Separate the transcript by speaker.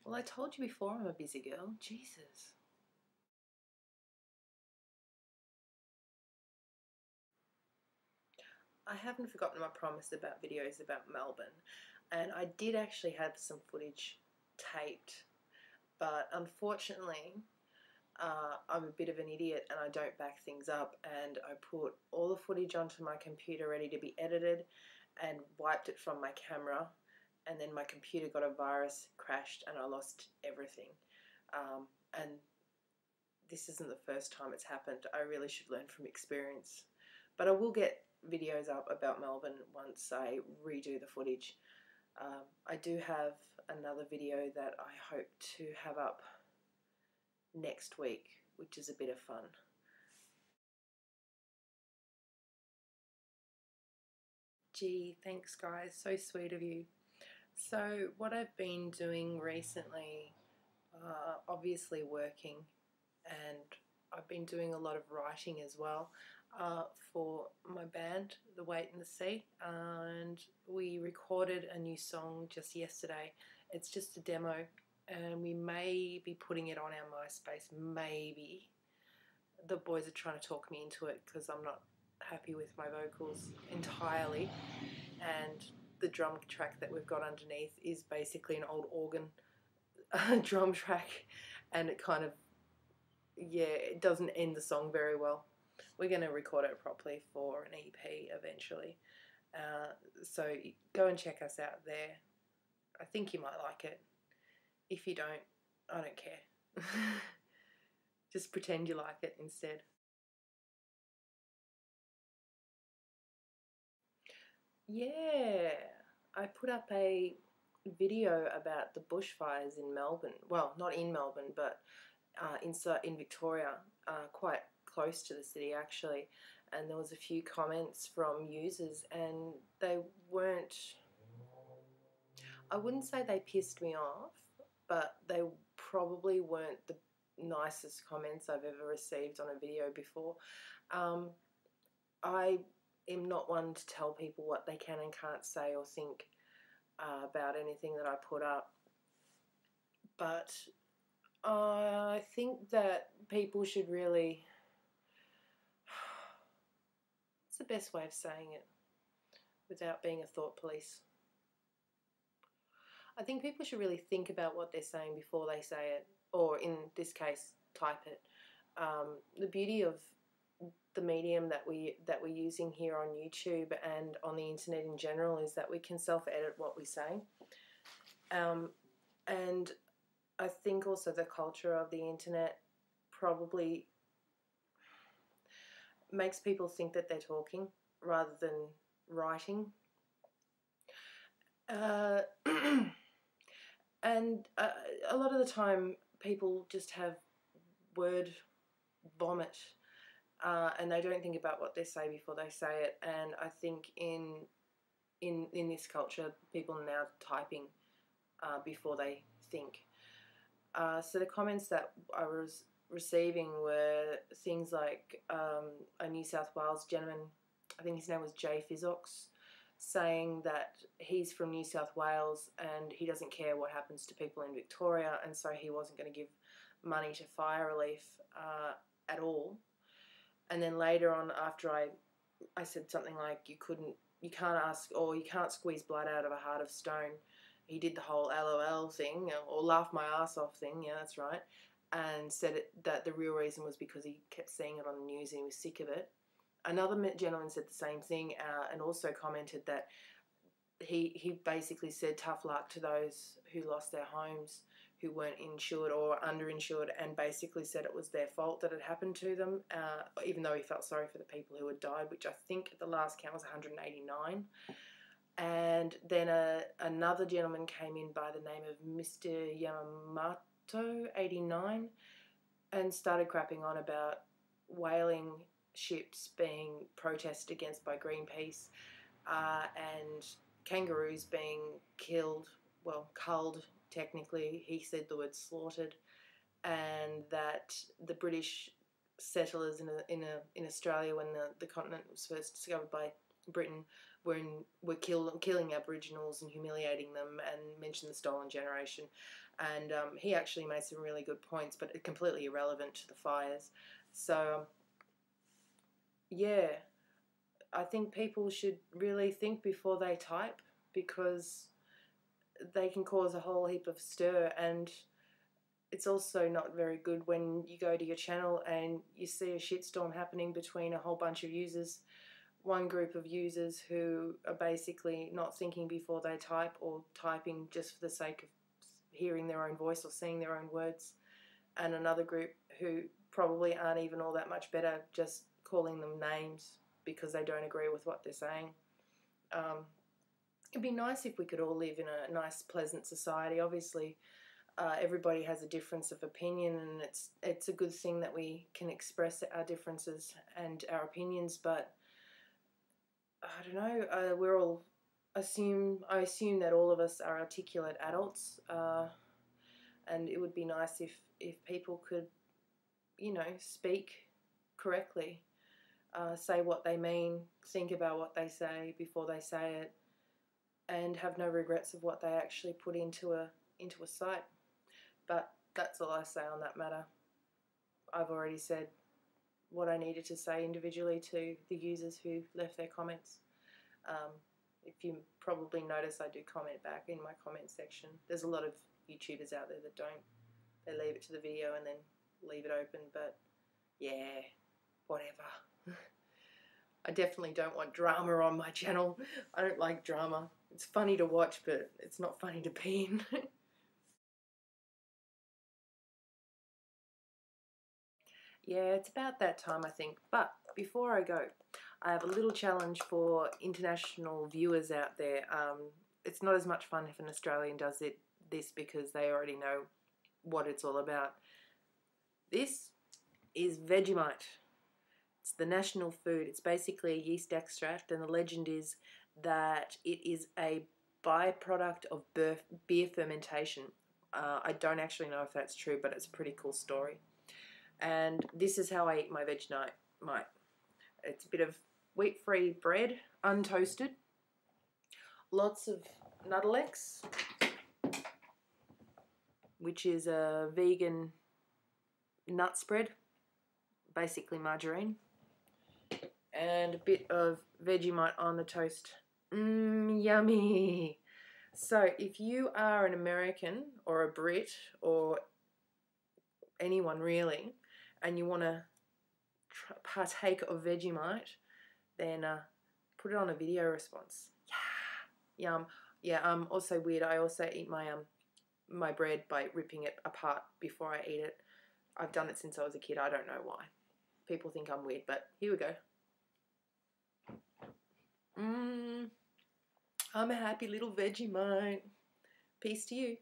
Speaker 1: Well, I told you before I'm a busy girl. Jesus. I haven't forgotten my promise about videos about Melbourne, and I did actually have some footage taped, but unfortunately, I'm a bit of an idiot and I don't back things up, and I put all the footage onto my computer ready to be edited and wiped it from my camera, and then my computer got a virus, crashed, and I lost everything. And this isn't the first time it's happened. I really should learn from experience. But I will get videos up about Melbourne once I redo the footage. I do have another video that I hope to have up next week, which is a bit of fun. Gee, thanks guys, so sweet of you. So what I've been doing recently, obviously working, and I've been doing a lot of writing as well for my band, The Wait and the Sea, and we recorded a new song just yesterday. It's just a demo, and we may be putting it on our MySpace, maybe. The boys are trying to talk me into it because I'm not happy with my vocals entirely, and the drum track that we've got underneath is basically an old organ drum track, and it kind of, yeah, it doesn't end the song very well. We're going to record it properly for an EP eventually. So go and check us out there. I think you might like it. If you don't, I don't care. Just pretend you like it instead. Yeah, I put up a video about the bushfires in Melbourne. Well, not in Melbourne, but in Victoria, quite close to the city actually. And there was a few comments from users, and they weren't, I wouldn't say they pissed me off, but they probably weren't the nicest comments I've ever received on a video before. I am not one to tell people what they can and can't say or think about anything that I put up, but I think that people should really, what's the best way of saying it without being a thought police? I think people should really think about what they're saying before they say it, or in this case, type it. The beauty of the medium that we're using here on YouTube and on the internet in general is that we can self-edit what we say. And I think also the culture of the internet probably makes people think that they're talking rather than writing. And a lot of the time people just have word vomit, and they don't think about what they say before they say it. And I think in this culture, people are now typing before they think. So the comments that I was receiving were things like a New South Wales gentleman, I think his name was Jay Fizzox, saying that he's from New South Wales and he doesn't care what happens to people in Victoria, and so he wasn't going to give money to fire relief at all. And then later on, after I said something like you can't ask, or you can't squeeze blood out of a heart of stone, he did the whole LOL thing, or laugh my ass off thing, yeah, that's right, and said that the real reason was because he kept seeing it on the news and he was sick of it. Another gentleman said the same thing, and also commented that he basically said tough luck to those who lost their homes, who weren't insured or underinsured, and basically said it was their fault that it happened to them, even though he felt sorry for the people who had died, which I think at the last count was 189. And then another gentleman came in by the name of Mr. Yamamoto 89 and started crapping on about whaling ships being protested against by Greenpeace, and kangaroos being killed, well, culled technically, he said the word slaughtered, and that the British settlers in Australia when the continent was first discovered by Britain when we're killing Aboriginals and humiliating them, and mentioned the stolen generation. And he actually made some really good points, but completely irrelevant to the fires. So, yeah, I think people should really think before they type, because they can cause a whole heap of stir. And it's also not very good when you go to your channel and you see a shitstorm happening between a whole bunch of users. One group of users who are basically not thinking before they type, or typing just for the sake of hearing their own voice or seeing their own words, and another group who probably aren't even all that much better, just calling them names because they don't agree with what they're saying. It'd be nice if we could all live in a nice, pleasant society. Obviously, everybody has a difference of opinion, and it's a good thing that we can express our differences and our opinions. But I don't know. We're all I assume that all of us are articulate adults, and it would be nice if people could, speak correctly, say what they mean, think about what they say before they say it, and have no regrets of what they actually put into a site. But that's all I say on that matter. I've already said what I needed to say individually to the users who left their comments. If you probably notice, I do comment back in my comment section. There's a lot of YouTubers out there that don't. They leave it to the video and then leave it open, but yeah, whatever. I definitely don't want drama on my channel. I don't like drama. It's funny to watch, but it's not funny to be in. Yeah, it's about that time, I think. But before I go, I have a little challenge for international viewers out there. It's not as much fun if an Australian does this because they already know what it's all about. This is Vegemite. It's the national food. It's basically a yeast extract, and the legend is that it is a byproduct of beer fermentation. I don't actually know if that's true, but it's a pretty cool story. And this is how I eat my Vegemite. It's a bit of wheat-free bread, untoasted, lots of Nuttelex, which is a vegan nut spread, basically margarine, and a bit of Vegemite on the toast. Yummy! So if you are an American or a Brit or anyone really, and you want to partake of Vegemite, then put it on a video response. Yeah, yum. Yeah. Also weird. I also eat my bread by ripping it apart before I eat it. I've done it since I was a kid. I don't know why. People think I'm weird, but here we go. I'm a happy little Vegemite. Peace to you.